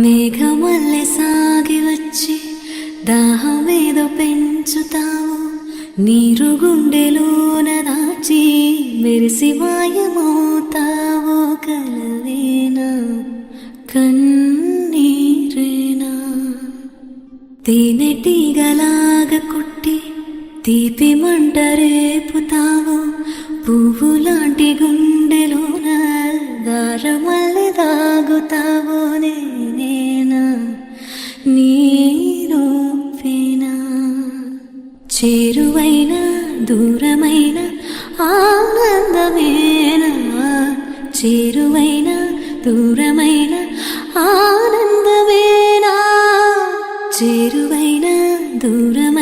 మేఘమల్లె సాగి వచ్చి దాహమేదో పెంచుతావు, నీరు గుండెలోన దాచి మెరిసి మాయమవుతావు. కలవేనా కన్నీరేనా తేనెటీగలాగ కుట్టి తీపి మంట రేపుతావు, పువ్వులాంటి గుండెలోన దారమల్లె దాగుతావు. నేనేనా నీరూపేనా చేరువైన దూరమైన ఆనందమేనా, చేరువైన దూరమైన ఆనందమేనా, చేరువైన దూరమైన